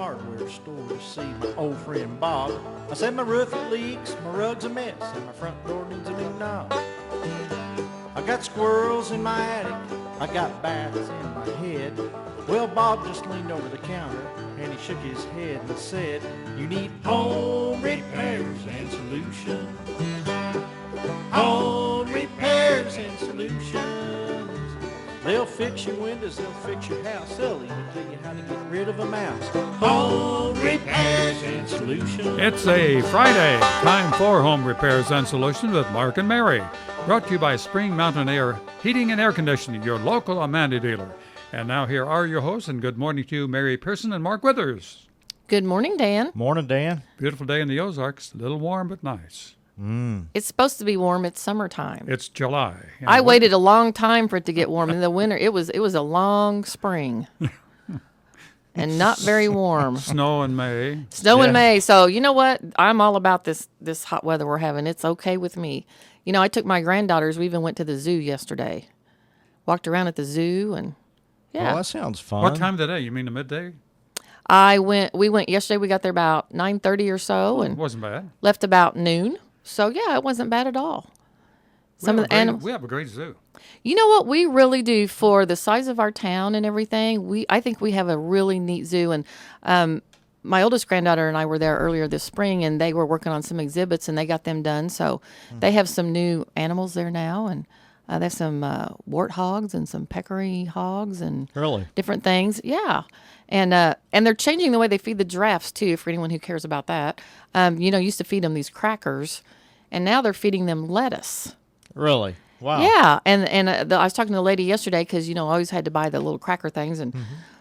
hardware store to see my old friend Bob. I said my roof it leaks, my rug's a mess, and my front door needs a new knob. I got squirrels in my attic, I got bats in my head. Well, Bob just leaned over the counter and he shook his head and said, you need home repairs and solutions. Home repairs and solutions. They'll fix your windows, they'll fix your house, they'll even tell you how to get rid of a mouse. Home repairs and solutions. It's a Friday, time for Home Repairs and Solutions with Mark and Mary. Brought to you by Spring Mountain Air Heating and Air Conditioning, your local Amanda dealer. And now here are your hosts, and good morning to you, Mary Pearson and Mark Withers. Good morning, Dan. Morning, Dan. Beautiful day in the Ozarks, a little warm but nice. It's supposed to be warm. It's summertime. It's July. I waited a long time for it to get warm. In the winter, it was a long spring, and not very warm. Snow in May. Snow in May. So you know what? I'm all about this hot weather we're having. It's okay with me. You know, I took my granddaughters. We even went to the zoo yesterday. Walked around at the zoo, and yeah. Well, that sounds fun. What time of the day? You mean the midday? We went yesterday. We got there about 9:30 or so, It and wasn't bad. left about noon. So yeah, it wasn't bad at all. Some of the animals. We have a great zoo. You know what we really do for the size of our town and everything? I think we have a really neat zoo. And my oldest granddaughter and I were there earlier this spring, and they were working on some exhibits, and they got them done. So they have some new animals there now, and they have some warthogs and some peccary hogs and Really? different things. Yeah. And they're changing the way they feed the giraffes, too, for anyone who cares about that. Used to feed them these crackers, and now they're feeding them lettuce. Really? Wow. Yeah, and I was talking to the lady yesterday because, I always had to buy the little cracker things, and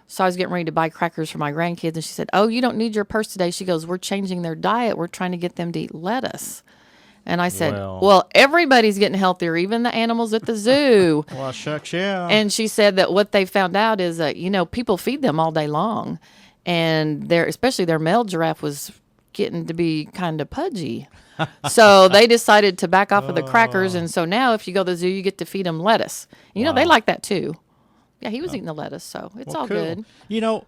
so I was getting ready to buy crackers for my grandkids, and she said, oh, you don't need your purse today. She goes, we're changing their diet. We're trying to get them to eat lettuce. And I said, well, everybody's getting healthier, even the animals at the zoo. Well, shucks, yeah. And she said that what they found out is that, people feed them all day long, and especially their male giraffe was getting to be kind of pudgy. So they decided to back off of the crackers, and so now if you go to the zoo, you get to feed them lettuce. They like that too. Yeah, he was eating the lettuce, so it's all cool. good.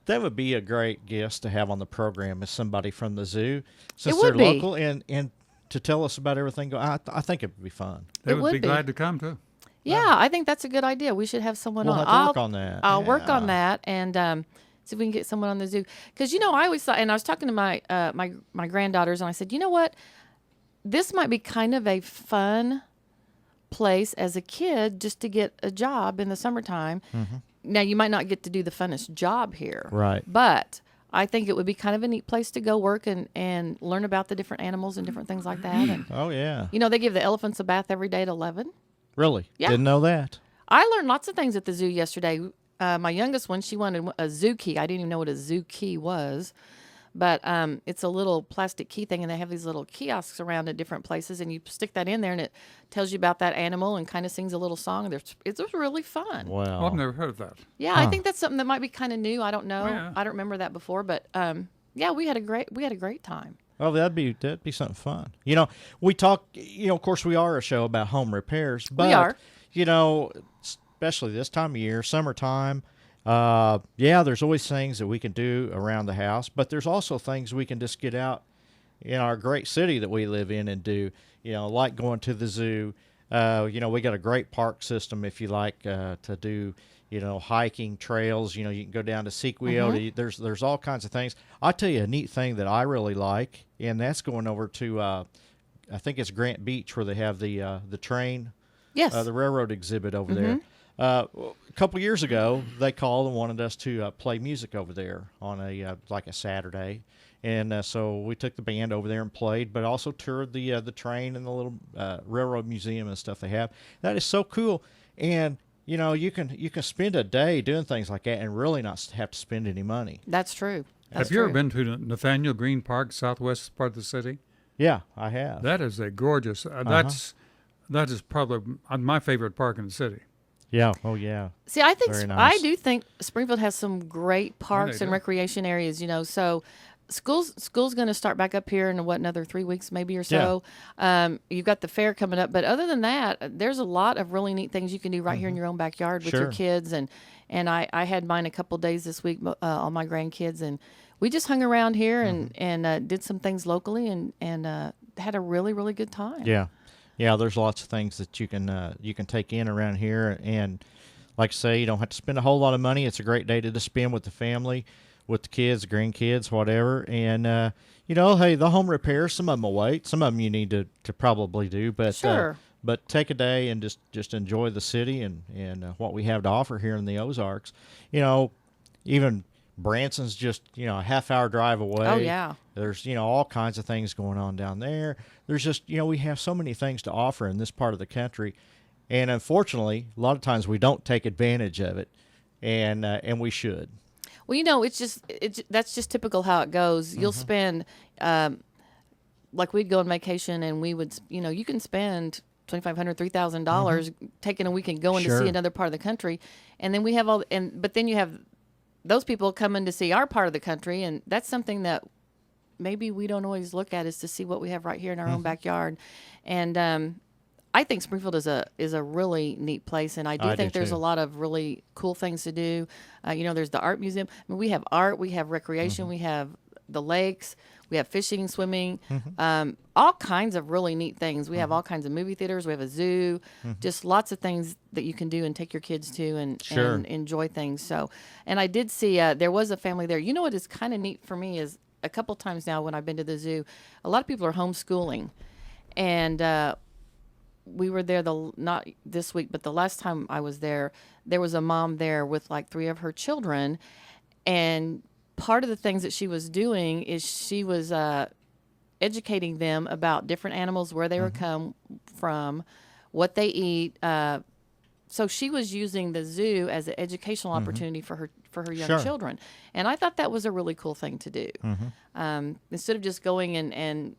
That would be a great guest to have on the program is somebody from the zoo, since It would they're be. local, and to tell us about everything. I think it would be fun. They would would be be. glad to come, too. Yeah, I think that's a good idea. We should have someone We'll on. have to work on that. I'll work on Yeah. that and see if we can get someone on the zoo. Because I always thought, and I was talking to my my granddaughters, and I said, you know what, this might be kind of a fun place as a kid just to get a job in the summertime. Now you might not get to do the funnest job here, Right. But I think it would be kind of a neat place to go work and learn about the different animals and different things like that. And Oh, yeah. they give the elephants a bath every day at 11. Really? Yeah. Didn't know that. I learned lots of things at the zoo yesterday. My youngest one, she wanted a zoo key. I didn't even know what a zoo key was. But it's a little plastic key thing, and they have these little kiosks around at different places, and you stick that in there, and it tells you about that animal and kind of sings a little song. It's really fun. Wow. Oh, I've never heard of that. Yeah, I think that's something that might be kind of new. I don't know. Oh, yeah. I don't remember that before, but yeah, we had a great time. Oh, that'd be something fun. We talk. Of course, we are a show about home repairs, but We are. Especially this time of year, summertime. There's always things that we can do around the house, but there's also things we can just get out in our great city that we live in and do. Like going to the zoo. We got a great park system if you like to do. Hiking trails. You can go down to Sequoia. There's all kinds of things. I'll tell you a neat thing that I really like, and that's going over to I think it's Grant Beach where they have the train, Yes. the railroad exhibit over there. A couple years ago, they called and wanted us to play music over there on a Saturday, and so we took the band over there and played, but also toured the train and the little railroad museum and stuff they have. That is so cool, and you can spend a day doing things like that and really not have to spend any money. That's true. Have you ever been to Nathaniel Green Park, southwest part of the city? Yeah, I have. That is a gorgeous. That is probably my favorite park in the city. Yeah. Oh, yeah. See, I think Very nice. I do think Springfield has some great parks and do. recreation areas. So school's going to start back up here in another 3 weeks maybe or so. You've got the fair coming up, but other than that, there's a lot of really neat things you can do right here in your own backyard with your Sure. kids, and And I had mine a couple days this week, all my grandkids, and we just hung around here and did some things locally and had a really, really good time. Yeah, yeah. There's lots of things that you can take in around here, and like I say, you don't have to spend a whole lot of money. It's a great day to just spend with the family, with the kids, grandkids, whatever. And hey, the home repairs, some of them will wait. Some of them you need to probably do, but Sure. but take a day and just enjoy the city and what we have to offer here in the Ozarks. Even Branson's just a half-hour drive away. Oh, yeah. There's all kinds of things going on down there. There's just we have so many things to offer in this part of the country, and unfortunately, a lot of times we don't take advantage of it, and we should. Well, that's just typical how it goes. You'll spend, like we'd go on vacation and we would, you can spend $2,500, $3,000 taking a weekend going to Sure. see another part of the country, and then we have but then you have those people coming to see our part of the country, and that's something that maybe we don't always look at, is to see what we have right here in our own backyard, and I think Springfield is a really neat place, and I do think there's too. a lot of really cool things to do. There's the art museum. I mean, we have art, we have recreation, we have the lakes, we have fishing, swimming, all kinds of really neat things. We have all kinds of movie theaters. We have a zoo, just lots of things that you can do and take your kids to and enjoy things. So, and I did see there was a family there. You know what is kind of neat for me is a couple times now when I've been to the zoo, a lot of people are homeschooling, and we were there not this week, but the last time I was there was a mom there with like 3 of her children, and part of the things that she was doing is she was educating them about different animals, where they were come from, what they eat. So she was using the zoo as an educational opportunity for her young Sure. children, and I thought that was a really cool thing to do. Instead of just going and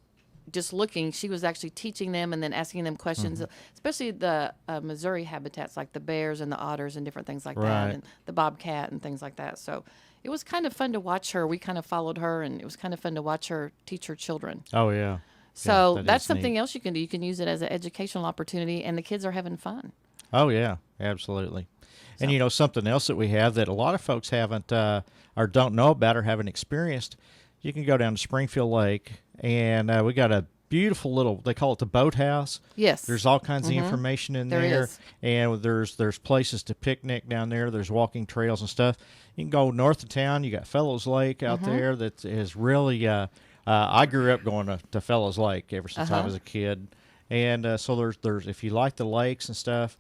just looking, she was actually teaching them and then asking them questions, especially the Missouri habitats like the bears and the otters and different things like Right. that, and the bobcat and things like that. So it was kind of fun to watch her. We kind of followed her, and it was kind of fun to watch her teach her children. Oh yeah. So that that's is something neat. else you can do. You can use it as an educational opportunity, and the kids are having fun. Oh yeah, absolutely. And something else that we have that a lot of folks haven't or don't know about or haven't experienced, you can go down to Springfield Lake, and we got a beautiful little, they call it the boathouse. Yes. There's all kinds of information in There there, is. and there's places to picnic down there. There's walking trails and stuff. You can go north of town. You got Fellows Lake out there that is really. I grew up going to Fellows Lake ever since I was a kid, and so there's if you like the lakes and stuff,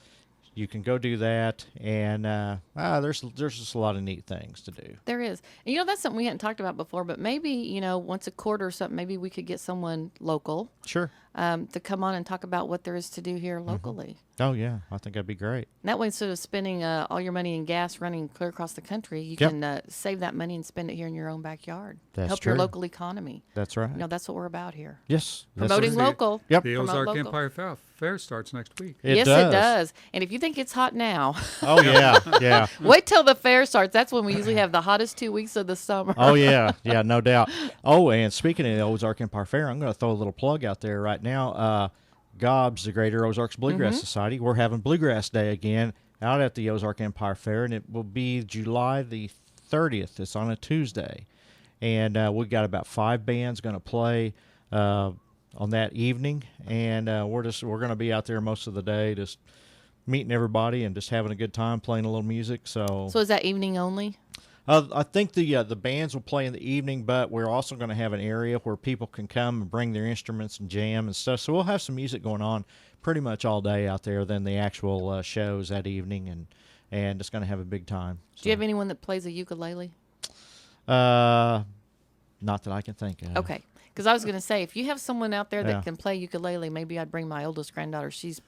you can go do that, and there's just a lot of neat things to do. There is. And, that's something we hadn't talked about before, but maybe, once a quarter or something, maybe we could get someone local Sure. to come on and talk about what there is to do here locally. Oh yeah, I think that'd be great. And that way, instead of spending all your money in gas running clear across the country, you Yep. can save that money and spend it here in your own backyard. That's Help true. your local economy. That's right. That's what we're about here. Yes. that's Promoting right. local. Yep. The Promote Ozark local. Empire Fair starts next week. It Yes, does. it does. And if you think it's hot now, Oh yeah, yeah. wait till the fair starts. That's when we usually have the hottest 2 weeks of the summer. Oh yeah, yeah, no doubt. Oh, and speaking of the Ozark Empire Fair, I'm going to throw a little plug out there right now. GOBS, the Greater Ozarks Bluegrass Society, we're having Bluegrass Day again out at the Ozark Empire Fair, and it will be July the 30th. It's on a Tuesday, and we've got about 5 bands going to play on that evening, and we're going to be out there most of the day, just meeting everybody and just having a good time, playing a little music. So So is that evening only? I think the bands will play in the evening, but we're also going to have an area where people can come and bring their instruments and jam and stuff. So we'll have some music going on pretty much all day out there than the actual shows that evening, and just going to have a big time. Do you have anyone that plays a ukulele? Not that I can think of. Okay. Because I was going to say, if you have someone out there that Yeah. can play ukulele, maybe I'd bring my oldest granddaughter. She's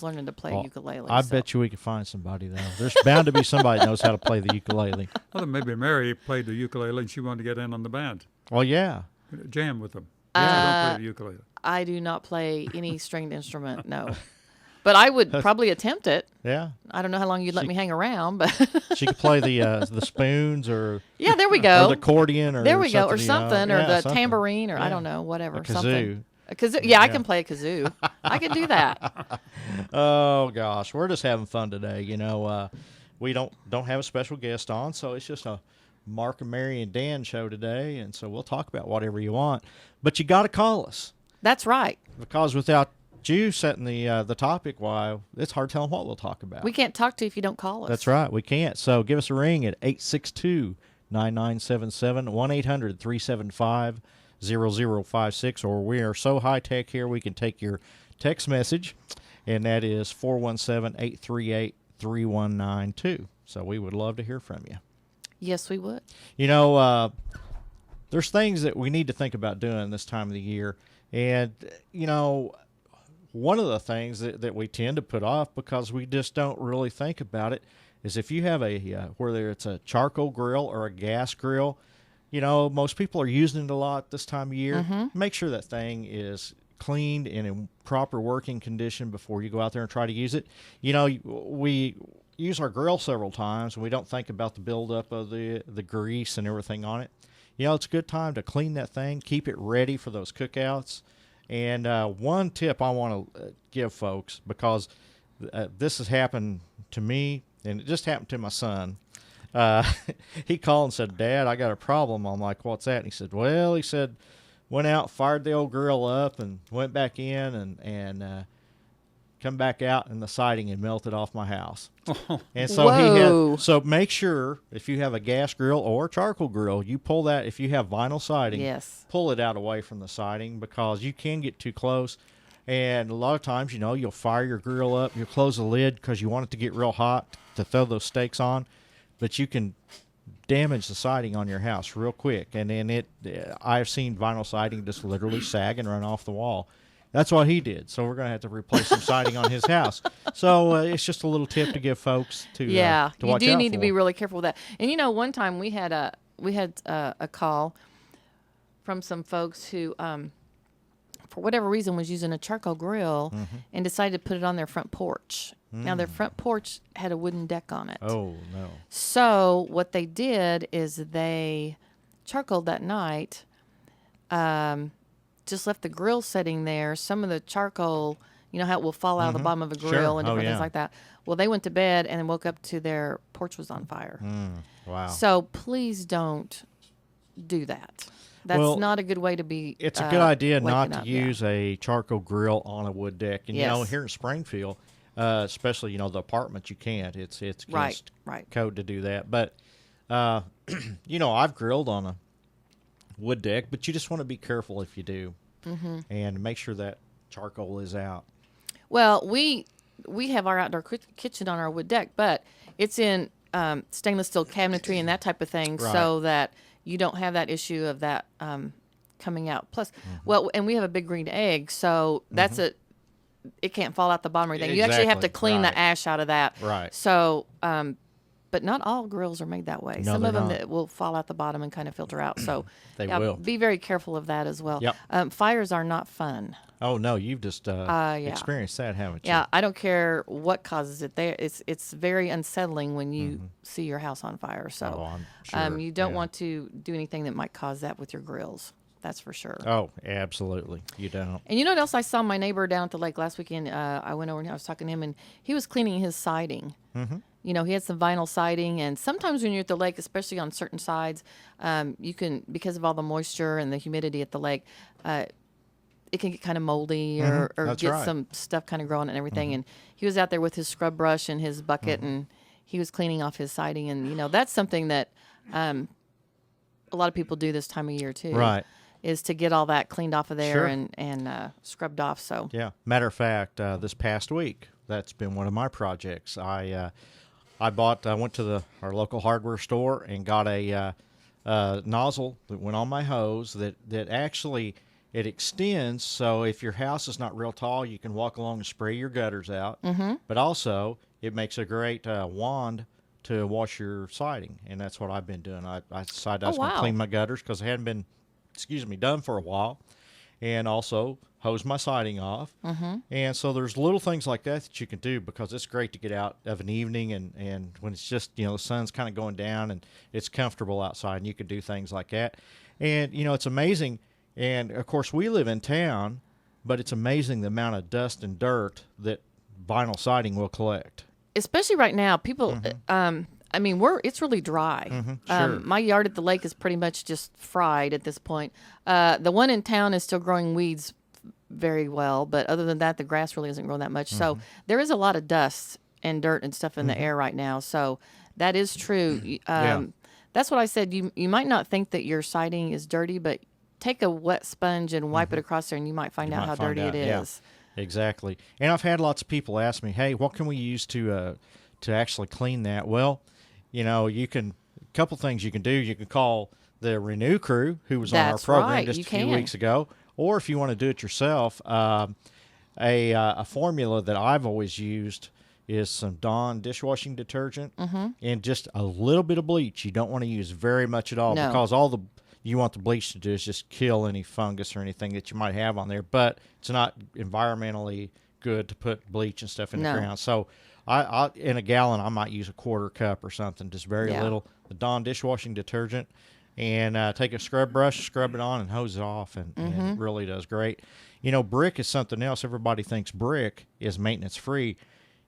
learning to play Well, ukulele. I so- bet you we could find somebody, though. There's bound to be somebody that knows how to play the ukulele. Well, then maybe Mary played the ukulele and she wanted to get in on the band. Well, yeah. Jam with them. Don't play the ukulele. I do not play any stringed instrument, no. But I would probably attempt it. Yeah. I don't know how long you'd let me hang around, but She could play the spoons or, yeah, there we or go. the accordion or There we go, or you know. something, or Yeah, the something. tambourine, or I Yeah. don't know, whatever, A kazoo. something. A kazoo. Yeah, I can play a kazoo. I can do that. Oh gosh, we're just having fun today. we don't have a special guest on, so it's just a Mark and Mary and Dan show today, and so we'll talk about whatever you want. But you got to call us, That's right. because without you setting the topic, why, it's hard telling what we'll talk about. We can't talk to you if you don't call us. That's right, we can't. So give us a ring at 862-9977, 1-800-375-0056, or we are so high-tech here we can take your text message, and that is 417-838-3192. So we would love to hear from you. Yes, we would. You know, there's things that we need to think about doing this time of the year. And, you know, one of the things that we tend to put off because we just don't really think about it is if you have whether it's a charcoal grill or a gas grill, you know, most people are using it a lot this time of year. Make sure that thing is cleaned and in proper working condition before you go out there and try to use it. You know, we use our grill several times and we don't think about the buildup of the grease and everything on it. You know, it's a good time to clean that thing, keep it ready for those cookouts. And one tip I want to give folks, because this has happened to me and it just happened to my son. He called and said, "Dad, I got a problem." I'm like, "What's that?" And he said, "Well," he said, "went out, fired the old grill up and went back in and come back out and the siding had melted off my house." And so Whoa. so make sure if you have a gas grill or charcoal grill, you pull that, if you have vinyl siding, Yes. pull it out away from the siding because you can get too close. And a lot of times, you know, you'll fire your grill up, you'll close the lid because you want it to get real hot to throw those steaks on, but you can damage the siding on your house real quick. And then I've seen vinyl siding just literally sag and run off the wall. That's what he did. So we're going to have to replace some siding on his house. So it's just a little tip to give folks to Yeah, to you watch do out need to for. be really careful with that. And you know, one time we had a call from some folks who, for whatever reason, was using a charcoal grill and decided to put it on their front porch. Now their front porch had a wooden deck on it. Oh, no. So what they did is they charcoaled that night. Just left the grill sitting there. Some of the charcoal, you know how it will fall out of the bottom of a grill Sure. and Oh, different yeah. things like that. Well, they went to bed and then woke up to their porch was on fire. Wow. So please don't do that. That's Well, not a good way to be. It's a good idea not waking to up, yeah. use a charcoal grill on a wood deck. And, you know, Yes. here in Springfield, especially, you know, the apartments, you can't. It's against Right. code to do that. But, you know, I've grilled on a wood deck, but you just want to be careful if you do. And make sure that charcoal is out. Well, we have our outdoor kitchen on our wood deck, but it's in stainless steel cabinetry and that type of thing, Right. so that you don't have that issue of that coming out. Plus, well, and we have a big green egg, so that's it can't fall out the bottom or anything. You actually have to Exactly. clean Right. the ash out of that. Right. So, but not all grills are made that way. No, Some they're of them not. that will fall out the bottom and kind of filter out. So, They yeah, will. be very careful of that as well. Yep. Fires are not fun. Oh, no, you've just yeah. experienced that, haven't you? Yeah, I don't care what causes it. It's very unsettling when you see your house on fire. So, Oh, I'm sure. you don't Yeah. want to do anything that might cause that with your grills. That's for sure. Oh, absolutely. You don't. And you know what else? I saw my neighbor down at the lake last weekend. I went over and I was talking to him, and he was cleaning his siding. You know, he had some vinyl siding, and sometimes when you're at the lake, especially on certain sides, you can, because of all the moisture and the humidity at the lake, it can get kind of moldy or That's get right. some stuff kind of growing and everything. And he was out there with his scrub brush and his bucket, and he was cleaning off his siding. And, you know, that's something that a lot of people do this time of year, too. Right. Is to get all that cleaned off of there Sure. and scrubbed off. So, Yeah. Matter of fact, this past week, that's been one of my projects. I went to our local hardware store and got a nozzle that went on my hose that actually it extends. So if your house is not real tall, you can walk along and spray your gutters out. But also, it makes a great wand to wash your siding, and that's what I've been doing. I decided I was going to wow. clean my gutters because they hadn't been, done for a while, and also hose my siding off. And so there's little things like that you can do because it's great to get out of an evening and when it's just, you know, the sun's kind of going down and it's comfortable outside and you can do things like that. And, you know, it's amazing. And, of course, we live in town, but it's amazing the amount of dust and dirt that vinyl siding will collect. especially right now, people. I mean, it's really dry. sure. My yard at the lake is pretty much just fried at this point. The one in town is still growing weeds very well, but other than that, the grass really isn't growing that much. So there is a lot of dust and dirt and stuff in the air right now. So that is true. Yeah. That's what I said. You might not think that your siding is dirty, but take a wet sponge and wipe it across there, and you might find out might how find dirty out, it yeah. is. Exactly. And I've had lots of people ask me, "Hey, what can we use to actually clean that?" Well, you can a couple things you can do. You can call the Renew crew who was on our That's program right, just you a few can. weeks ago, or if you want to do it yourself, a formula that I've always used is some Dawn dishwashing detergent and just a little bit of bleach. You don't want to use very much at all No. because you want the bleach to do is just kill any fungus or anything that you might have on there. But it's not environmentally good to put bleach and stuff in No. the ground. So I in a gallon, I might use a quarter cup or something, just very Yeah. little. The Dawn dishwashing detergent, and take a scrub brush, scrub it on, and hose it off, and it really does great. Brick is something else. Everybody thinks brick is maintenance free.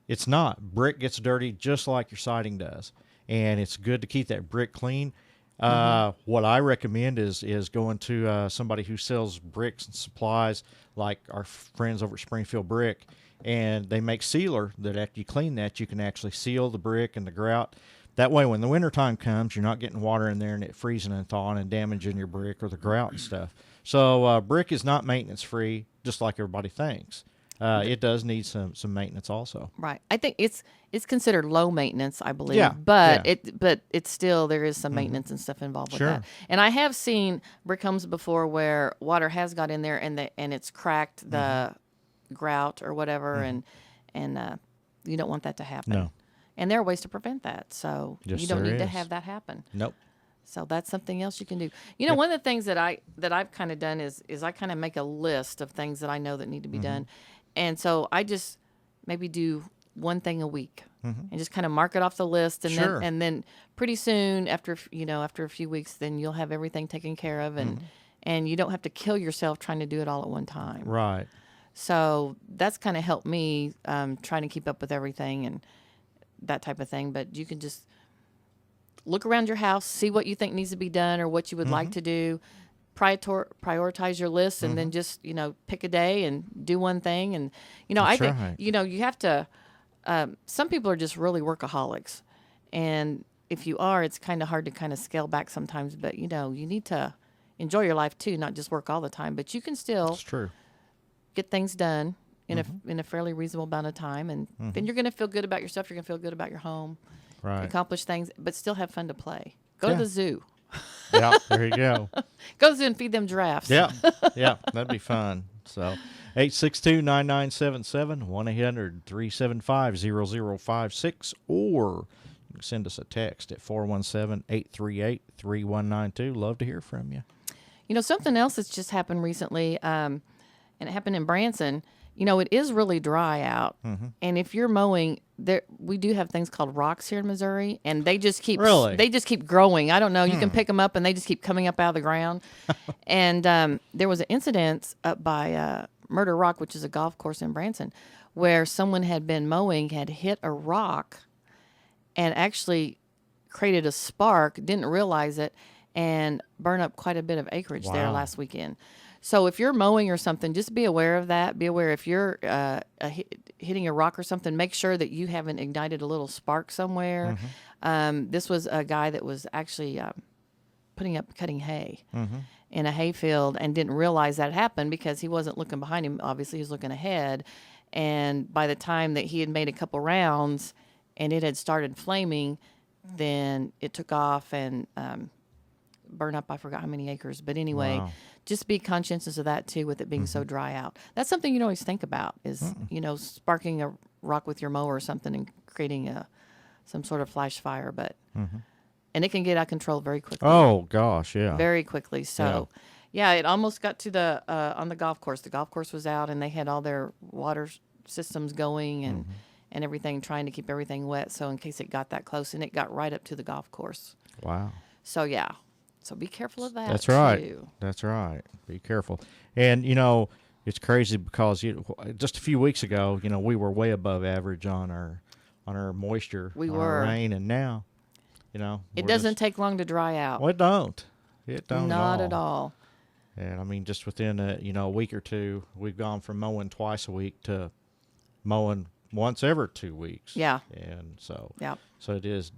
It's not. Brick gets dirty just like your siding does, and it's good to keep that brick clean. What I recommend is going to somebody who sells bricks and supplies, like our friends over at Springfield Brick, and they make sealer that after you clean that, you can actually seal the brick and the grout. That way, when the wintertime comes, you're not getting water in there and it freezing and thawing and damaging your brick or the grout and stuff. So brick is not maintenance free, just like everybody thinks. It does need some maintenance also. Right. I think it's considered low maintenance, I believe. Yeah, But yeah. it's still there is some maintenance and stuff involved with Sure. that. And I have seen brick homes before where water has got in there and it's cracked the grout or whatever and you don't want that to happen. No. And there are ways to prevent that. So Yes, you don't there need to is. have that happen. Nope. So that's something else you can do. One of the things that I've kind of done is I kind of make a list of things that I know that need to be done. And so I just maybe do one thing a week and just kind of mark it off the list. And Sure. then pretty soon after a few weeks, then you'll have everything taken care of and you don't have to kill yourself trying to do it all at one time. Right. So that's kind of helped me trying to keep up with everything and that type of thing. But you can just look around your house, see what you think needs to be done or what you would like to do. Prioritize your list and then just, pick a day and do one thing. And, I That's think, right. you have to, some people are just really workaholics. And if you are, it's kind of hard to kind of scale back sometimes. But, you need to enjoy your life too, not just work all the time. But you can still That's true. get things done in a fairly reasonable amount of time. And then you're going to feel good about yourself. You're going to feel good about your home. Right. Accomplish things, but still have fun to play. Go Yeah. to the zoo. Yeah. There you go. Go to the zoo and feed them giraffes. Yeah, yeah, that'd be fun. So, 862-9977, 1-800-375-0056, or you can send us a text at 417-838-3192. Love to hear from you. Something else that's just happened recently, and it happened in Branson. It is really dry out, and if you're mowing, we do have things called rocks here in Missouri, and they just keep growing. I don't know. You can pick them up, and they just keep coming up out of the ground. And there was an incident up by Murder Rock, which is a golf course in Branson, where someone had been mowing, had hit a rock, and actually created a spark. Didn't realize it, and burned up quite a bit of acreage there Wow. last weekend. So if you're mowing or something, just be aware of that. Be aware if you're hitting a rock or something, make sure that you haven't ignited a little spark somewhere. This was a guy that was actually cutting hay in a hay field and didn't realize that happened because he wasn't looking behind him. Obviously, he was looking ahead. And by the time that he had made a couple rounds and it had started flaming, then it took off and burn up, I forgot how many acres. But anyway, Wow. just be conscientious of that too, with it being so dry out. That's something you don't always think about is, sparking a rock with your mower or something and creating some sort of flash fire. But, and it can get out of control very quickly. Oh, gosh, yeah. Very quickly. So, yeah, it almost got to the, on the golf course. The golf course was out and they had all their water systems going and everything, trying to keep everything wet. So in case it got that close, and it got right up to the golf course. Wow. So, yeah. So be careful of that. That's right. too. That's right. Be careful. And, it's crazy because just a few weeks ago, we were way above average on our on our moisture, We on our were. rain, and now, It we're doesn't just- take long to dry out. Well, it don't. It don't Not at at all. And I mean, just within a week or two, we've gone from mowing twice a week to mowing once every 2 weeks. Yeah. And so Yeah. so is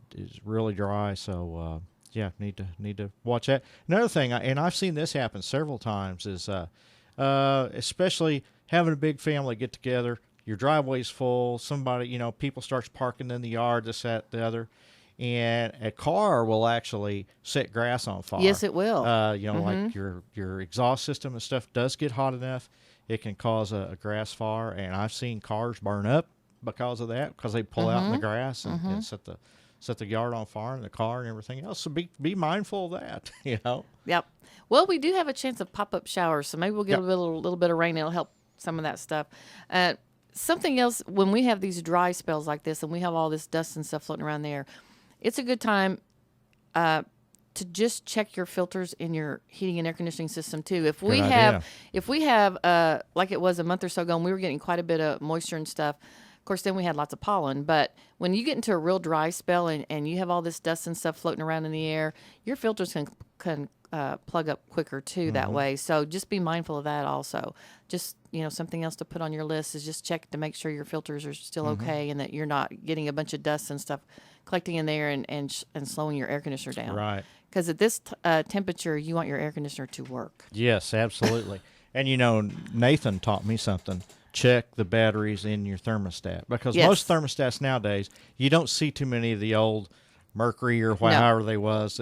really dry. So yeah, need to watch that. Another thing, and I've seen this happen several times, is especially having a big family get together. Your driveway's full. Somebody, people starts parking in the yard, this, that, the other, and a car will actually set grass on fire. Yes, it will. Like your exhaust system and stuff does get hot enough, it can cause a grass fire, and I've seen cars burn up because of that, because they pull out in the grass and set the yard on fire and the car and everything else. So be mindful of that. Yep. Well, we do have a chance of pop-up showers, so maybe we'll get Yep. a little bit of rain. It'll help some of that stuff. Something else, when we have these dry spells like this and we have all this dust and stuff floating around the air, it's a good time to just check your filters in your heating and air conditioning system too. If we idea. have like it was a month or so ago, and we were getting quite a bit of moisture and stuff. Of course, then we had lots of pollen. But when you get into a real dry spell and you have all this dust and stuff floating around in the air, your filters can plug up quicker too that way. So just be mindful of that also. Just, something else to put on your list is just check to make sure your filters are still okay and that you're not getting a bunch of dust and stuff collecting in there and slowing your air conditioner down. Right. Because at this temperature, you want your air conditioner to work. Yes, absolutely. And Nathan taught me something. Check the batteries in your thermostat, because Yes. most thermostats nowadays, you don't see too many of the old Mercury or however they was.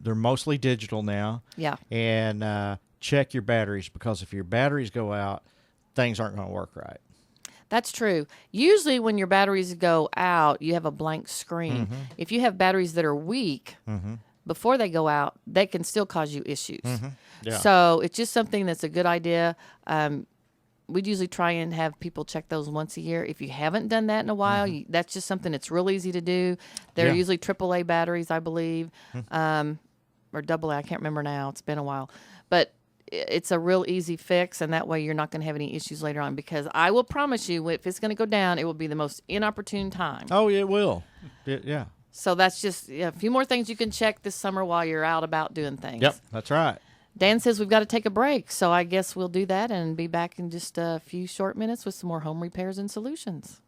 They're mostly digital now. Yeah. And check your batteries, because if your batteries go out, things aren't going to work right. That's true. Usually when your batteries go out, you have a blank screen. If you have batteries that are weak, before they go out, they can still cause you issues. Yeah. So it's just something that's a good idea. We'd usually try and have people check those once a year. If you haven't done that in a while, that's just something that's real easy to do. They're Yeah. usually AAA batteries, I believe, or AA. I can't remember now. It's been a while. But it's a real easy fix, and that way you're not going to have any issues later on, because I will promise you, if it's going to go down, it will be the most inopportune time. Oh, it will. Yeah. So that's just a few more things you can check this summer while you're out about doing things. Yep, that's right. Dan says we've got to take a break, so I guess we'll do that and be back in just a few short minutes with some more home repairs and solutions.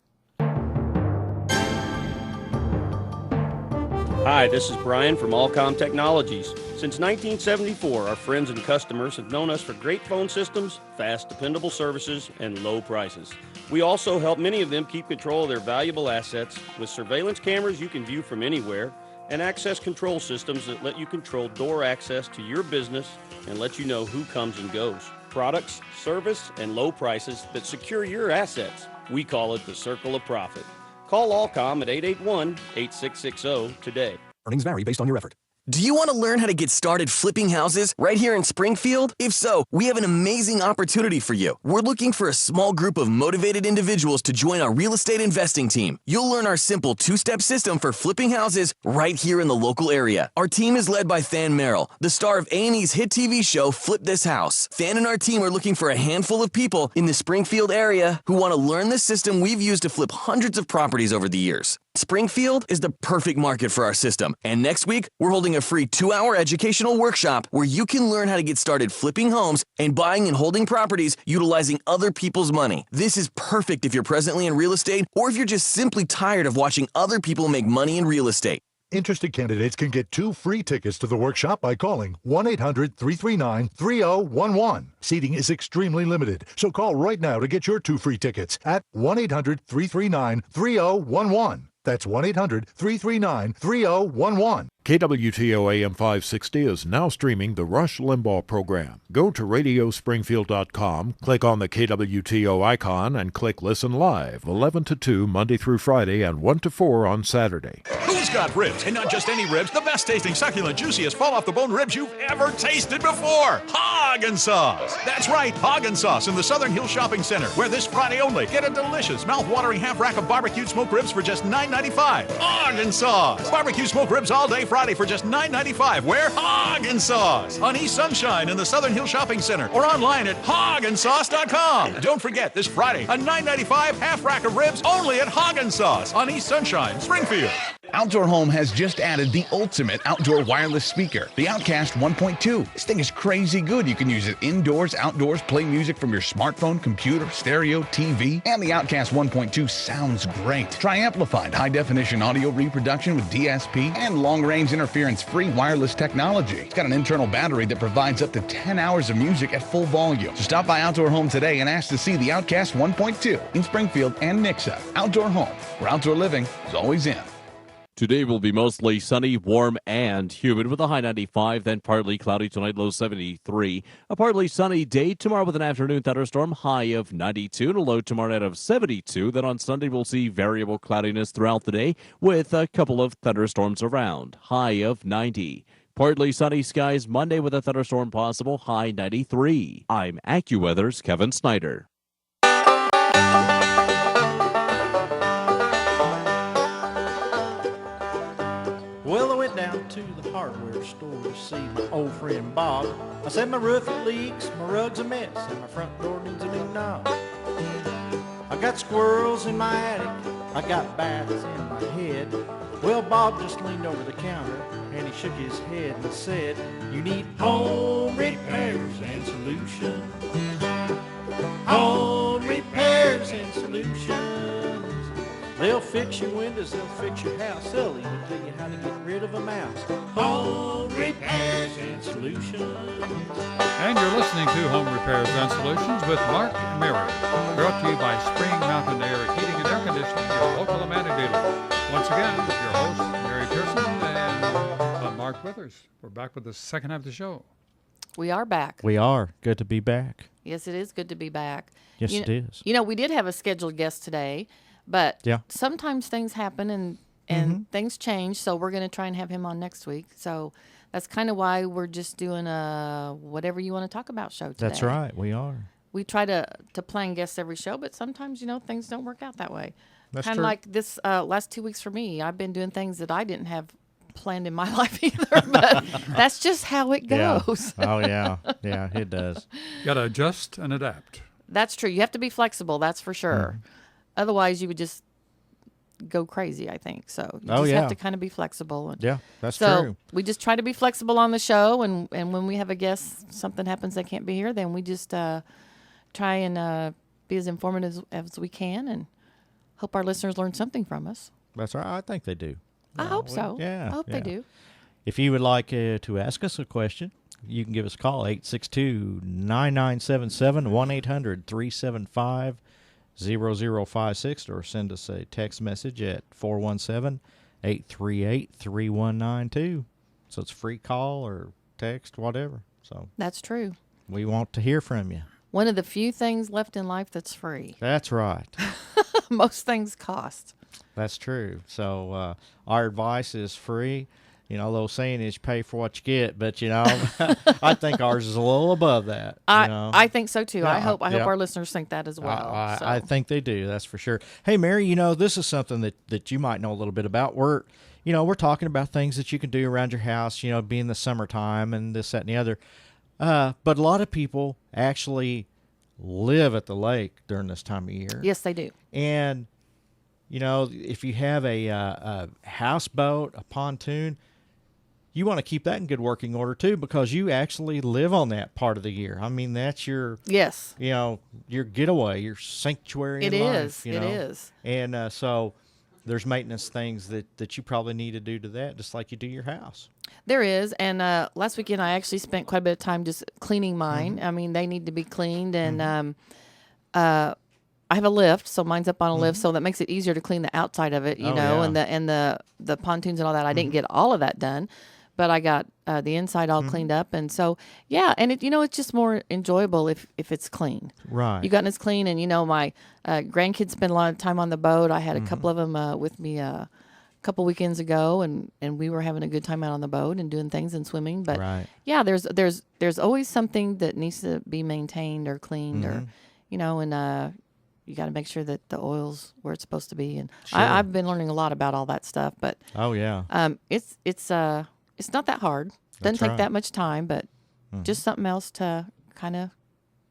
Hi, this is Brian from Allcom Technologies. Since 1974, our friends and customers have known us for great phone systems, fast, dependable services, and low prices. We also help many of them keep control of their valuable assets with surveillance cameras you can view from anywhere and access control systems that let you control door access to your business and let you know who comes and goes. Products, service, and low prices that secure your assets. We call it the Circle of Profit. Call Allcom at 881-8660 today. Earnings vary based on your effort. Do you want to learn how to get started flipping houses right here in Springfield? If so, we have an amazing opportunity for you. We're looking for a small group of motivated individuals to join our real estate investing team. You'll learn our simple two-step system for flipping houses right here in the local area. Our team is led by Than Merrill, the star of A&E's hit TV show Flip This House. Than and our team are looking for a handful of people in the Springfield area who want to learn the system we've used to flip hundreds of properties over the years. Springfield is the perfect market for our system, and next week, we're holding a free 2-hour educational workshop where you can learn how to get started flipping homes and buying and holding properties utilizing other people's money. This is perfect if you're presently in real estate or if you're just simply tired of watching other people make money in real estate. Interested candidates can get 2 free tickets to the workshop by calling 1-800-339-3011. Seating is extremely limited, so call right now to get your 2 free tickets at 1-800-339-3011. That's 1-800-339-3011. KWTO AM 560 is now streaming the Rush Limbaugh program. Go to radiospringfield.com, click on the KWTO icon, and click Listen Live, 11 to 2 Monday through Friday and 1 to 4 on Saturday. Who's got ribs? And not just any ribs, the best tasting, succulent, juiciest, fall off the bone ribs you've ever tasted before. Ha! Haagen Sauce. That's right, Haagen Sauce in the Southern Hills Shopping Center, where this Friday only, get a delicious, mouth-watering half rack of barbecued smoked ribs for just $9.95. Haagen Sauce. Barbecue smoked ribs all day Friday for just $9.95. Where? Haagen Sauce. On East Sunshine in the Southern Hills Shopping Center, or online at HaagenSauce.com. Don't forget, this Friday, a $9.95 half rack of ribs only at Haagen Sauce on East Sunshine, Springfield. Outdoor Home has just added the ultimate outdoor wireless speaker, the Outcast 1.2. This thing is crazy good. You can use it indoors, outdoors, play music from your smartphone, computer, stereo, TV, and the Outcast 1.2 sounds great. Try amplified high-definition audio reproduction with DSP and long-range interference-free wireless technology. It's got an internal battery that provides up to 10 hours of music at full volume. So stop by Outdoor Home today and ask to see the Outcast 1.2 in Springfield and Nixa. Outdoor Home, where outdoor living is always in. Today will be mostly sunny, warm, and humid with a high 95, then partly cloudy tonight, low 73. A partly sunny day tomorrow with an afternoon thunderstorm, high of 92, and a low tomorrow night of 72. Then on Sunday, we'll see variable cloudiness throughout the day with a couple of thunderstorms around, high of 90. Partly sunny skies Monday with a thunderstorm possible, high 93. I'm AccuWeather's Kevin Snyder. Well, I went down to the hardware store to see my old friend Bob. I said my roof it leaks, my rug's a mess, and my front door needs a new knob. I got squirrels in my attic, I got bats in my head. Well, Bob just leaned over the counter and he shook his head and said, "You need home repairs and solutions. Home repairs and solutions. They'll fix your windows, they'll fix your house, they'll even tell you how to get rid of a mouse. Home repairs and solutions." And you're listening to Home Repairs and Solutions with Mark and Mary. Brought to you by Spring Mountain Air Heating and Air Conditioning, your local Amana dealer. Once again, your host, Mary Pearson and Mark Withers. We're back with the second half of the show. We are back. We are. Good to be back. Yes, it is good to be back. Yes, it is. You know, we did have a scheduled guest today, but Yeah. sometimes things happen and things change, so we're going to try and have him on next week. So that's kind of why we're just doing a whatever you want to talk about show today. That's right. We are. We try to plan guests every show, but sometimes, things don't work out that way. That's kind of true. like this last 2 weeks for me. I've been doing things that I didn't have planned in my life either, but that's just how it goes. Yeah. Oh, yeah. Yeah, it does. You got to adjust and adapt. That's true. You have to be flexible, that's for sure. Otherwise, you would just go crazy, I think. So you just have to kind of be flexible. And Yeah, that's so true. we just try to be flexible on the show, and when we have a guest, something happens they can't be here, then we just try and be as informative as we can and hope our listeners learn something from us. That's right. I think they do. I hope so. Yeah. I hope they do. If you would like to ask us a question, you can give us a call, 862-9977, 1-800-375-0056, or send us a text message at 417-838-3192. So it's a free call or text, whatever. So That's true. we want to hear from you. One of the few things left in life that's free. That's right. Most things cost. That's true. So our advice is free. You know, the old saying is pay for what you get, but, I think ours is a little above that. I think so, too. Yeah, I hope yeah. our listeners think that as well. I think they do. That's for sure. Hey, Mary, this is something that you might know a little bit about. We're talking about things that you can do around your house, being the summertime and this, that, and the other. But a lot of people actually live at the lake during this time of year. Yes, they do. And, if you have a houseboat, a pontoon, you want to keep that in good working order, too, because you actually live on that part of the year. I mean, that's your, Yes. your getaway, your sanctuary It in is. life. It is. And so there's maintenance things that you probably need to do to that, just like you do your house. There is. And last weekend, I actually spent quite a bit of time just cleaning mine. I mean, they need to be cleaned. And I have a lift, so mine's up on a lift, so that makes it easier to clean the outside of it, yeah. and the pontoons and all that. I didn't get all of that done, but I got the inside all cleaned up, and so and it it's just more enjoyable if it's clean. Right. You got it's clean, and my grandkids spend a lot of time on the boat. I had a couple of them with me couple weekends ago, and we were having a good time out on the boat and doing things and swimming. But Right. yeah, there's always something that needs to be maintained or cleaned, or and you got to make sure that the oil's where it's supposed to be. And Sure. I've been learning a lot about all that stuff. But Oh yeah. it's not that hard. Doesn't That's take right. that much time, but just something else to kind of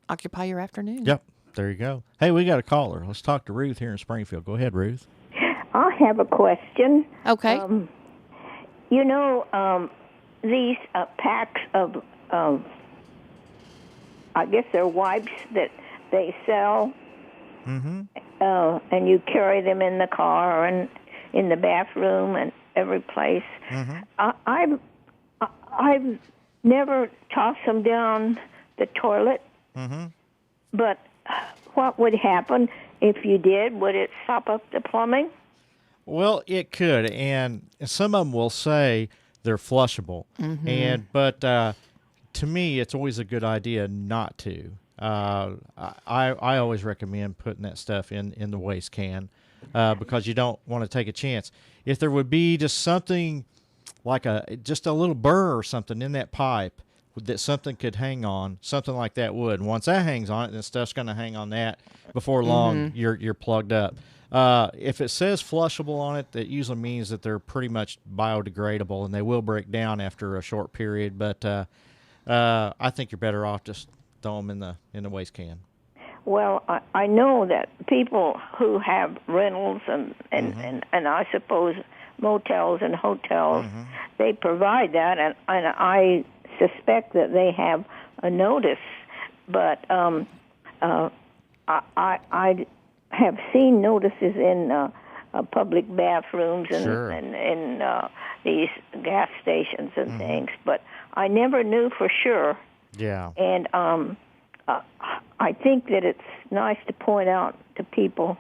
occupy your afternoon. Yep. There you go. Hey, we got a caller. Let's talk to Ruth here in Springfield. Go ahead, Ruth. I have a question. Okay. These packs of, I guess they're wipes that they sell, and you carry them in the car and in the bathroom and every place. I've never tossed them down the toilet, but what would happen if you did? Would it sop up the plumbing? Well, it could, and some of them will say they're flushable, but to me, it's always a good idea not to. I always recommend putting that stuff in the waste can because you don't want to take a chance. If there would be just something like just a little burr or something in that pipe that something could hang on, something like that would. Once that hangs on it, then stuff's going to hang on that. Before long, you're plugged up. If it says flushable on it, that usually means that they're pretty much biodegradable and they will break down after a short period. But I think you're better off just throw them in the waste can. Well, I know that people who have rentals and I suppose motels and hotels, they provide that, and I suspect that they have a notice. But I have seen notices in public bathrooms and Sure. and in these gas stations and things, but I never knew for sure. Yeah. And I think that it's nice to point out to people,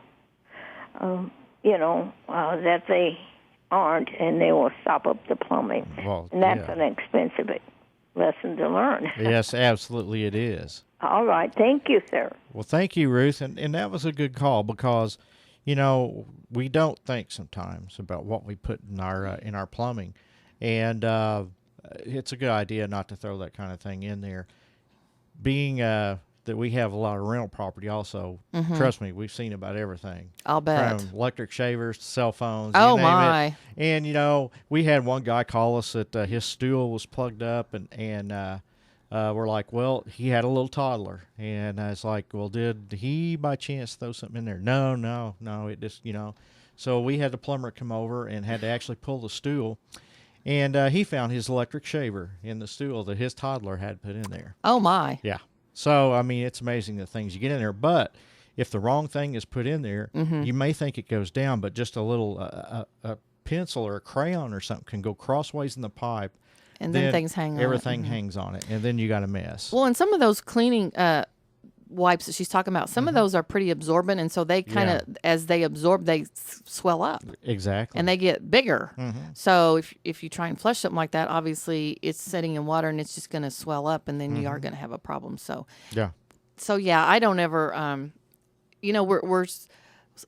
that they aren't, and they will stop up the plumbing. Well, And that's yeah. an expensive lesson to learn. Yes, absolutely it is. All right. Thank you, sir. Well, thank you, Ruth, and that was a good call because, we don't think sometimes about what we put in our plumbing, and it's a good idea not to throw that kind of thing in there. Being that we have a lot of rental property, also, trust me, we've seen about everything. I'll bet. From electric shavers to cell phones. Oh, you name my. It. And we had one guy call us that his stool was plugged up, and we're like, well, he had a little toddler, and it's like, well, did he by chance throw something in there? No, it just, So we had the plumber come over and had to actually pull the stool, and he found his electric shaver in the stool that his toddler had put in there. Oh, my. Yeah. So, I mean, it's amazing the things you get in there, but if the wrong thing is put in there, you may think it goes down, but just a little a pencil or a crayon or something can go crossways in the pipe. And then things hang on it. Everything hangs on it, and then you got a mess. Well, and some of those cleaning wipes that she's talking about, some of those are pretty absorbent, and so they kind of, as they absorb, they swell up. Exactly. And they get bigger. So if you try and flush something like that, obviously it's sitting in water and it's just going to swell up, and then you are going to have a problem. So yeah, I don't ever, we're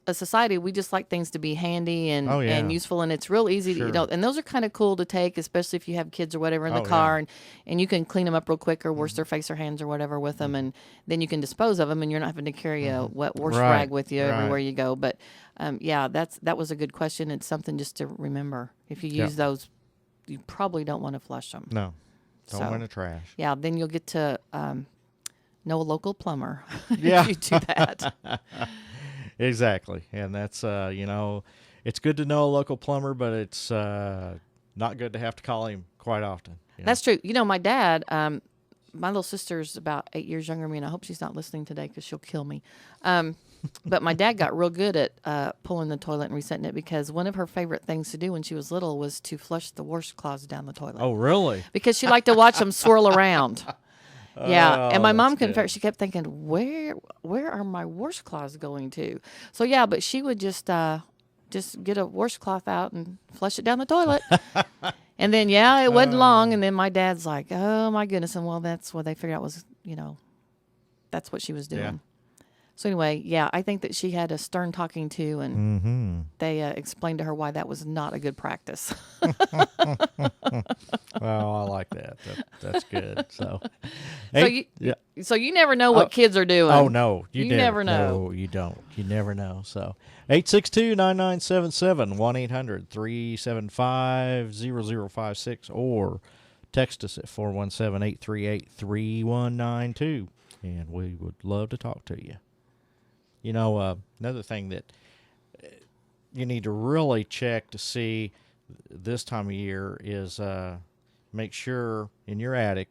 a society, we just like things to be handy and useful, and it's real easy to, and those are kind of cool to take, especially if you have kids or whatever in the car, and you can clean them up real quick or wash their face or hands or whatever with them, and then you can dispose of them, and you're not having to carry a wet wash rag with you everywhere you go. But that was a good question. It's something just to remember. If you use those, you probably don't want to flush them. No, don't want to trash. Yeah, then you'll get to know a local plumber Yeah. if you do that. Exactly, and that's it's good to know a local plumber, but it's not good to have to call him quite often. That's true. My dad, my little sister's about 8 years younger than me, and I hope she's not listening today because she'll kill me. But my dad got real good at pulling the toilet and resetting it, because one of her favorite things to do when she was little was to flush the washcloths down the toilet. Oh, really? Because she liked to watch them swirl around. Yeah, and my mom that's good. she kept thinking, where are my washcloths going to? So yeah, but she would just get a washcloth out and flush it down the toilet. And then it wasn't long, and then my dad's like, oh my goodness, and well, that's what they figured out was, that's what she was doing. Yeah. So anyway, yeah, I think that she had a stern talking to, and they explained to her why that was not a good practice. Well, I like that. That's good. So, So you never know what kids are doing. Oh no, you never know. No, you don't. You never know. So, 862-9977, 1-800-375-0056, or text us at 417-838-3192, and we would love to talk to you. You know, another thing that you need to really check to see this time of year is make sure in your attic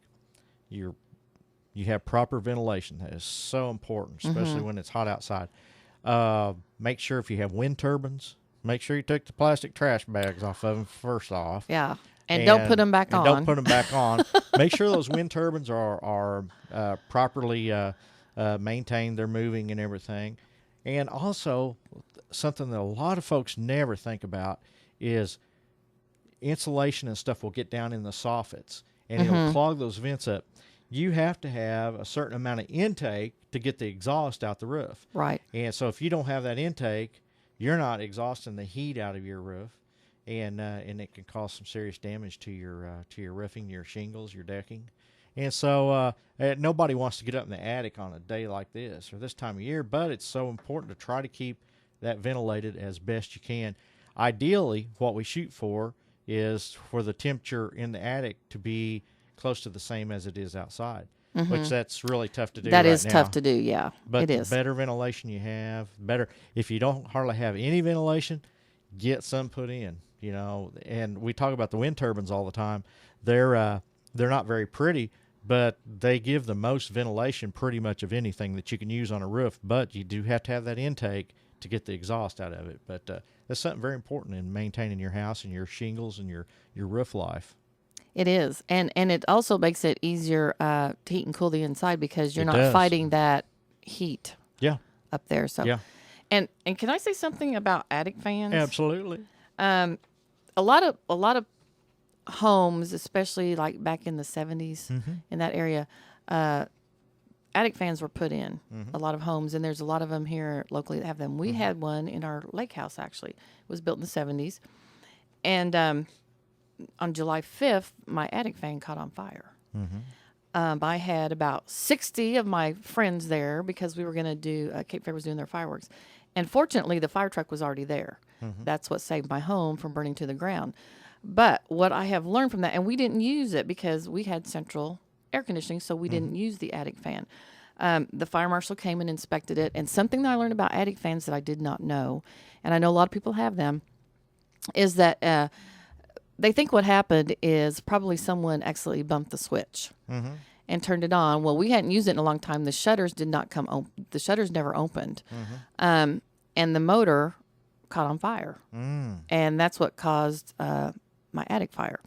you have proper ventilation. That is so important, especially when it's hot outside. Make sure if you have wind turbines, make sure you take the plastic trash bags off of them first off. Yeah. And don't put them back on. Don't put them back on. Make sure those wind turbines are properly maintained. They're moving and everything. And also, something that a lot of folks never think about is insulation and stuff will get down in the soffits, and it'll clog those vents up. You have to have a certain amount of intake to get the exhaust out the roof. Right. And so if you don't have that intake, you're not exhausting the heat out of your roof, and it can cause some serious damage to your roofing, your shingles, your decking. And so nobody wants to get up in the attic on a day like this or this time of year, but it's so important to try to keep that ventilated as best you can. Ideally, what we shoot for is for the temperature in the attic to be close to the same as it is outside, which that's really tough to do. That right is now. tough to do, yeah. But it is. The better ventilation you have, better. If you don't hardly have any ventilation, get some put in. You know, and we talk about the wind turbines all the time. They're not very pretty, but they give the most ventilation pretty much of anything that you can use on a roof. But you do have to have that intake to get the exhaust out of it. But that's something very important in maintaining your house and your shingles and your roof life. It is. And it also makes it easier to heat and cool the inside because you're It not does. fighting that heat up there. So Yeah. And can I say something about attic fans? Absolutely. A lot of homes, especially like back in the 70s in that area, attic fans were put in a lot of homes, and there's a lot of them here locally that have them. We had one in our lake house, actually. It was built in the 70s. And on July 5th, my attic fan caught on fire. I had about 60 of my friends there because we were going to do, Cape Fair was doing their fireworks. And fortunately, the fire truck was already there. That's what saved my home from burning to the ground. But what I have learned from that, and we didn't use it because we had central air conditioning, so we didn't use the attic fan. The fire marshal came and inspected it. And something that I learned about attic fans that I did not know, and I know a lot of people have them, is that they think what happened is probably someone accidentally bumped the switch and turned it on. Well, we hadn't used it in a long time. The shutters did not come the shutters never opened. And the motor caught on fire. And that's what caused my attic fire.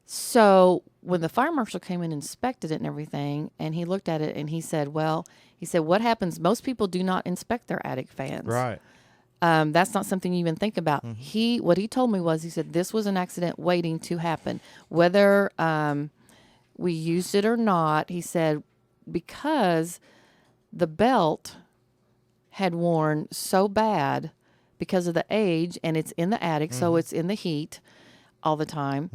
So when the fire marshal came and inspected it and everything, and he looked at it and he said, what happens? Most people do not inspect their attic fans. Right. That's not something you even think about. What he told me was, he said, this was an accident waiting to happen. Whether we used it or not, he said, because the belt had worn so bad because of the age, and it's in the attic, so it's in the heat all the time.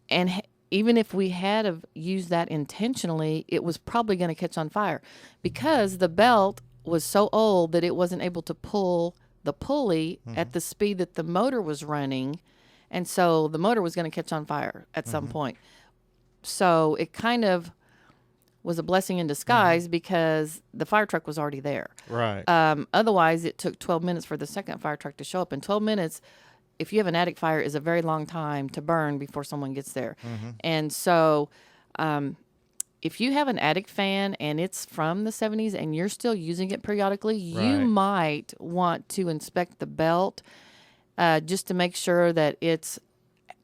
And even if we had have used that intentionally, it was probably going to catch on fire because the belt was so old that it wasn't able to pull the pulley at the speed that the motor was running. And so the motor was going to catch on fire at some point. So it kind of was a blessing in disguise because the fire truck was already there. Right. Otherwise, it took 12 minutes for the second fire truck to show up. And 12 minutes, if you have an attic fire, is a very long time to burn before someone gets there. And so if you have an attic fan and it's from the 70s and you're still using it periodically, you might want to inspect the belt just to make sure that it's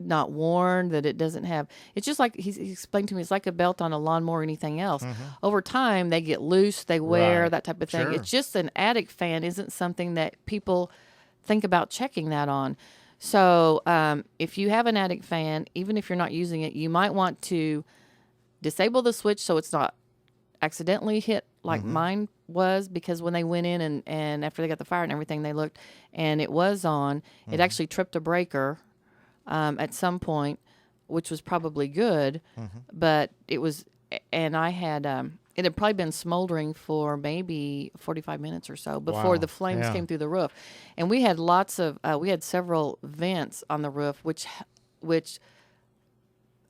not worn, that it doesn't have, it's just like he explained to me, it's like a belt on a lawnmower or anything else. Over time, they get loose, they wear, that type of thing. Sure. It's just an attic fan isn't something that people think about checking that on. So if you have an attic fan, even if you're not using it, you might want to disable the switch so it's not accidentally hit like mine was, because when they went in and after they got the fire and everything, they looked and it was on. It actually tripped a breaker at some point, which was probably good, but it was, and I had, it had probably been smoldering for maybe 45 minutes or so before the flames came through the roof. And we had we had several vents on the roof, which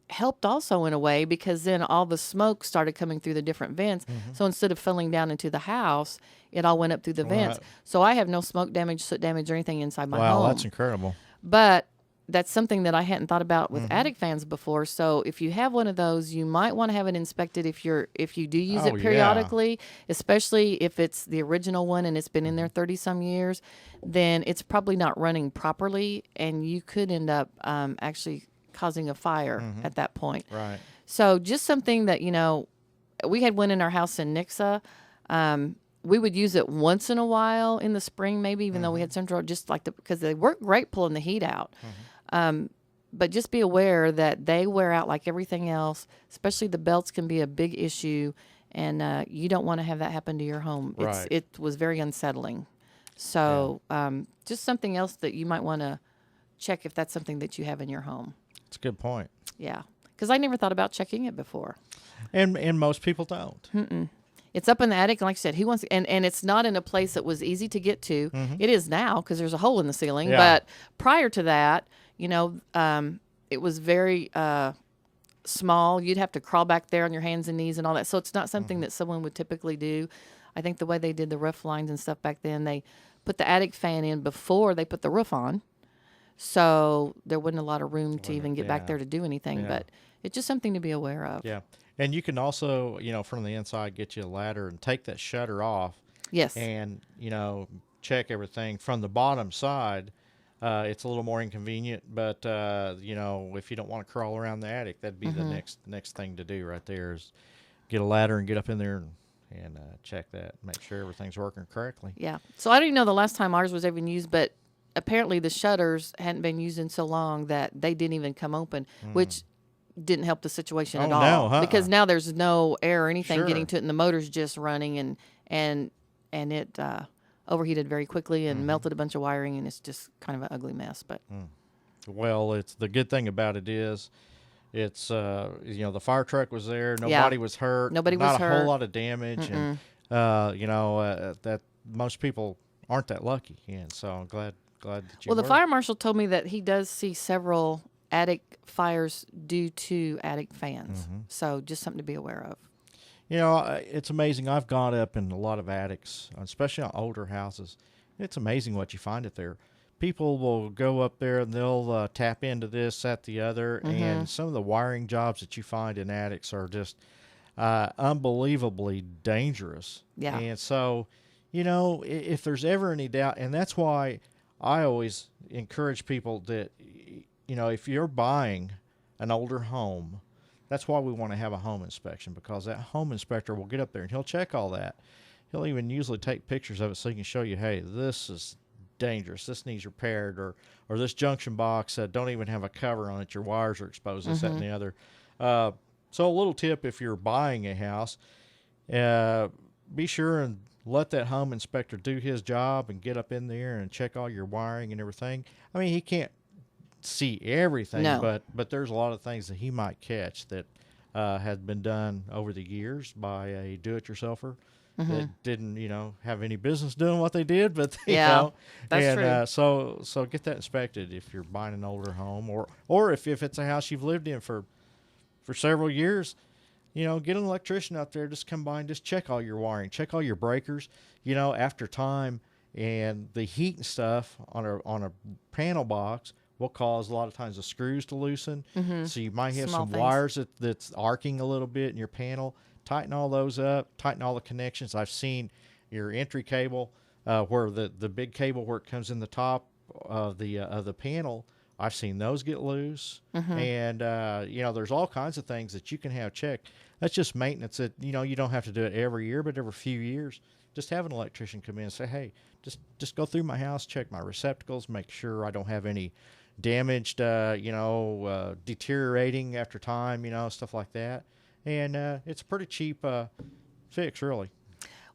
helped also in a way, because then all the smoke started coming through the different vents. So instead of filling down into the house, it all went up through the vents. So I have no smoke damage, soot damage, or anything inside my home. Wow, that's incredible. But that's something that I hadn't thought about with attic fans before. So if you have one of those, you might want to have it inspected if you do use it periodically, especially if it's the original one and it's been in there 30 some years, then it's probably not running properly, and you could end up actually causing a fire at that point. Right. So just something that, we had one in our house in Nixa. We would use it once in a while in the spring, maybe, even though we had central, just like because they work great pulling the heat out. But just be aware that they wear out like everything else, especially the belts can be a big issue, and you don't want to have that happen to your home. Right. It was very unsettling. So just something else that you might want to check if that's something that you have in your home. That's a good point. Yeah, because I never thought about checking it before. And most people don't. It's up in the attic, and like I said, and it's not in a place that was easy to get to. It is now because there's a hole in the ceiling. Yeah. But prior to that, it was very small. You'd have to crawl back there on your hands and knees and all that. So it's not something that someone would typically do. I think the way they did the roof lines and stuff back then, they put the attic fan in before they put the roof on. So there wasn't a lot of room to even get back there to do anything. But it's just something to be aware of. Yeah. And you can also, from the inside, get you a ladder and take that shutter off. Yes. And, check everything from the bottom side. It's a little more inconvenient, but, if you don't want to crawl around the attic, that'd be the next thing to do right there is get a ladder and get up in there and check that, make sure everything's working correctly. Yeah. So I don't even know the last time ours was even used, but apparently the shutters hadn't been used in so long that they didn't even come open, which didn't help the situation at all. No, because now there's no air or anything getting Sure. to it, and the motor's just running, and it overheated very quickly and melted a bunch of wiring, and it's just kind of an ugly mess. But Well, it's the good thing about it is it's the fire truck was there, nobody was hurt, Nobody not was a hurt. whole lot of damage, and that most people aren't that lucky, and so I'm glad that you well, the were. fire marshal told me that he does see several attic fires due to attic fans. So just something to be aware of. It's amazing. I've gone up in a lot of attics, especially on older houses. It's amazing what you find up there. People will go up there and they'll tap into this, that, the other, and some of the wiring jobs that you find in attics are just unbelievably dangerous. Yeah. And so, if there's ever any doubt, and that's why I always encourage people that, if you're buying an older home, that's why we want to have a home inspection, because that home inspector will get up there and he'll check all that. He'll even usually take pictures of it so he can show you, hey, this is dangerous. This needs repaired, or this junction box don't even have a cover on it. Your wires are exposed, this, that, and the other. So a little tip, if you're buying a house, be sure and let that home inspector do his job and get up in there and check all your wiring and everything. I mean, he can't see everything, No. but there's a lot of things that he might catch that had been done over the years by a do-it-yourselfer that didn't, have any business doing what they did, but That's and true. So get that inspected if you're buying an older home, or if it's a house you've lived in for several years. Get an electrician out there, just come by and just check all your wiring, check all your breakers. After time, and the heat and stuff on a panel box will cause a lot of times the screws to loosen. So you might have Small some things. wires that's arcing a little bit in your panel. Tighten all those up, tighten all the connections. I've seen your entry cable where the big cable where it comes in the top of the panel. I've seen those get loose, and there's all kinds of things that you can have checked. That's just maintenance. That you don't have to do it every year, but every few years, just have an electrician come in and say, "Hey, just go through my house, check my receptacles, make sure I don't have any damaged, deteriorating after time, stuff like that." And it's a pretty cheap fix, really.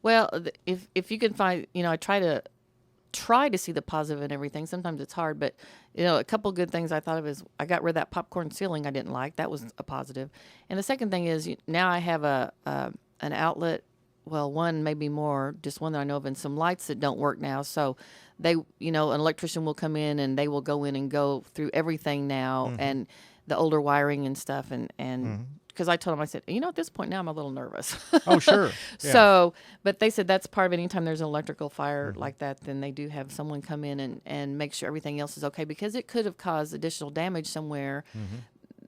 Well, if you can find, I try to see the positive in everything. Sometimes it's hard, but a couple good things I thought of is I got rid of that popcorn ceiling I didn't like. That was a positive. And the second thing is now I have an outlet. Well, one, maybe more, just one that I know of, and some lights that don't work now. So they, an electrician will come in and they will go in and go through everything now and the older wiring and stuff. And because I told them, I said, at this point now I'm a little nervous. Oh, sure. Yeah. So, but they said that's part of it. Anytime there's an electrical fire like that, then they do have someone come in and make sure everything else is okay, because it could have caused additional damage somewhere.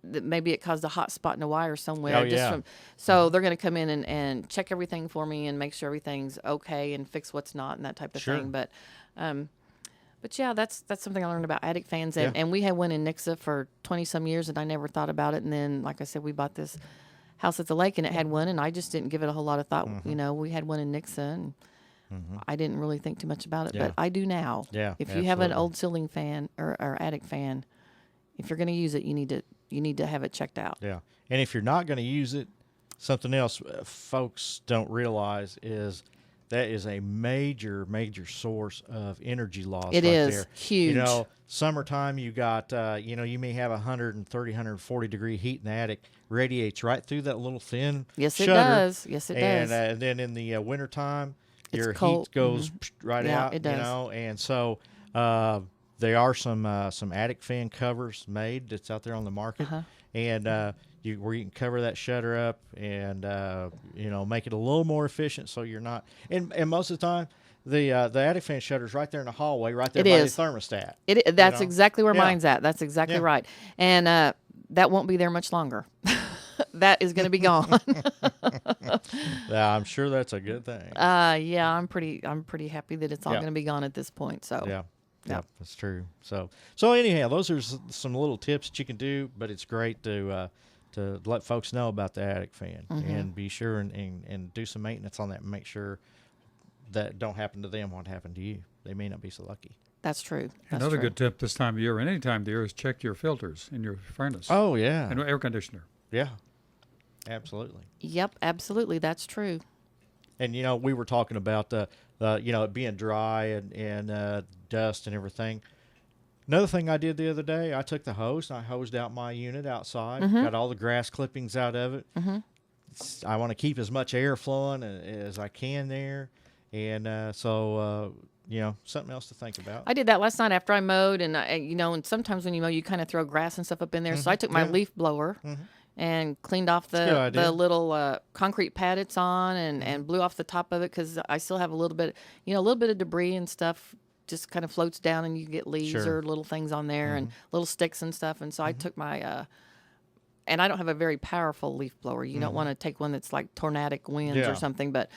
That maybe it caused a hot spot in a wire somewhere. Oh, yeah. So they're going to come in and check everything for me and make sure everything's okay and fix what's not and that type of thing. But yeah, that's something I learned about attic fans. And we had one in Nixa for 20-some years, and I never thought about it. And then, like I said, we bought this house at the lake, and it had one, and I just didn't give it a whole lot of thought. We had one in Nixa, and I didn't really think too much about it. But I do now. Yeah, if you have an old ceiling fan or attic fan, if you're going to use it, you need to have it checked out. Yeah. And if you're not going to use it, something else folks don't realize is that is a major, major source of energy loss. It right is there. huge. Summertime, you got, you may have 130, 140 degree heat in the attic, radiates right through that little thin shutter. It does. Yes, it does. And then in the wintertime, your cold. heat goes right out. It does. And so there are some attic fan covers made that's out there on the market, and where you can cover that shutter up and make it a little more efficient, so you're not. And most of the time, the attic fan shutter's right there in the hallway, right there by the thermostat. That's exactly where mine's at. That's exactly right, and that won't be there much longer. That is going to be gone. Yeah, I'm sure that's a good thing. Yeah, I'm pretty happy that it's all going to be gone at this point. So yeah, that's true. So anyhow, those are some little tips that you can do, but it's great to let folks know about the attic fan and be sure and do some maintenance on that and make sure that don't happen to them what happened to you. They may not be so lucky. That's true. Another good tip this time of year, and any time of the year, is check your filters in your furnace. Oh, yeah. And air conditioner. Yeah, absolutely. Yep, absolutely. That's true. And, we were talking about, it being dry and dust and everything. Another thing I did the other day, I took the hose and I hosed out my unit outside, got all the grass clippings out of it. I want to keep as much air flowing as I can there. And something else to think about. I did that last night after I mowed, and and sometimes when you mow, you kind of throw grass and stuff up in there. So I took my leaf blower and cleaned off the little concrete pad it's on, and blew off the top of it, because I still have a little bit of debris and stuff just kind of floats down, and you get leaves or little things on there and little sticks and stuff. And so I took my and I don't have a very powerful leaf blower. You don't want to take one that's like tornadic winds or something, but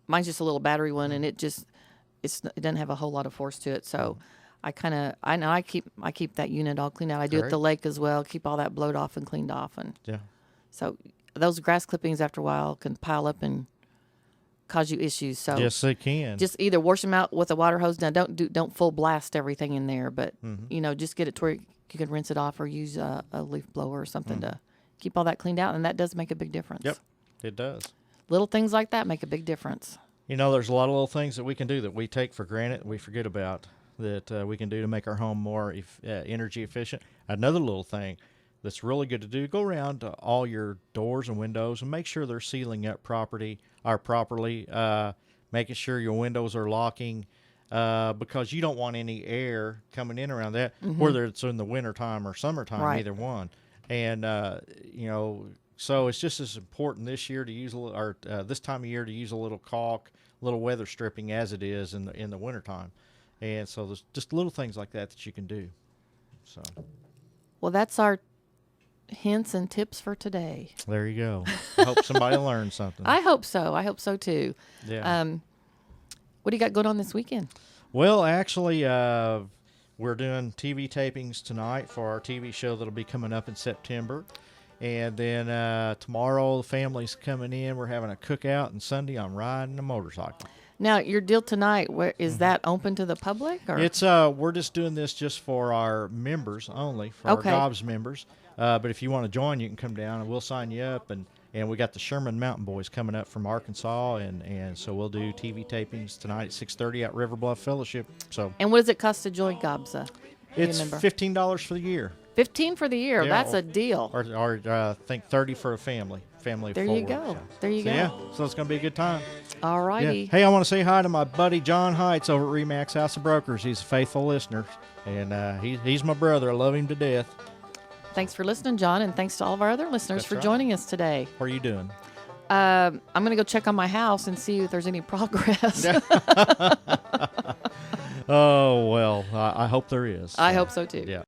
mine's just a little battery one, and it doesn't have a whole lot of force to it. So I keep that unit all cleaned out. I do at the lake as well. Keep all that blowed off and cleaned off, and so those grass clippings after a while can pile up and cause you issues. So yes, they can. Just either wash them out with a water hose. Now don't full blast everything in there, but just get it to where you can rinse it off, or use a leaf blower or something to keep all that cleaned out, and that does make a big difference. Yep, it does. Little things like that make a big difference. There's a lot of little things that we can do that we take for granted, we forget about, that we can do to make our home more energy efficient. Another little thing that's really good to do, go around to all your doors and windows and make sure they're sealing up properly, making sure your windows are locking, because you don't want any air coming in around that, whether it's in the wintertime or summertime, either one. And, so it's just as important this year to use this time of year to use a little caulk, a little weather stripping as it is in the wintertime. And so there's just little things like that you can do. So, well, that's our hints and tips for today. There you go. I hope somebody learned something. I hope so. I hope so too. Yeah. What do you got going on this weekend? Well, actually, we're doing TV tapings tonight for our TV show that'll be coming up in September. And then tomorrow, the family's coming in. We're having a cookout, and Sunday, I'm riding a motorcycle. Now, your deal tonight, is that open to the public? Or? It's we're just doing this just for our members only, for our Dobbs members. But if you want to join, you can come down, and we'll sign you up. And And we got the Sherman Mountain Boys coming up from Arkansas, and so we'll do TV tapings tonight at 6:30 at River Bluff Fellowship. So. And what does it cost to join GOBSA? It's $15 for the year. 15 for the year. Yeah, That's a deal. Or I think 30 for a family of there four. You go. There you go. Yeah, so it's going to be a good time. All righty. Yeah. Hey, I want to say hi to my buddy John Heights over at Remax House of Brokers. He's a faithful listener, and he's my brother. I love him to death. Thanks for listening, John, and thanks to all of our other listeners That's for right. joining us today. What are you doing? I'm going to go check on my house and see if there's any progress. Oh, well, I hope there is. I hope so, too. Yeah.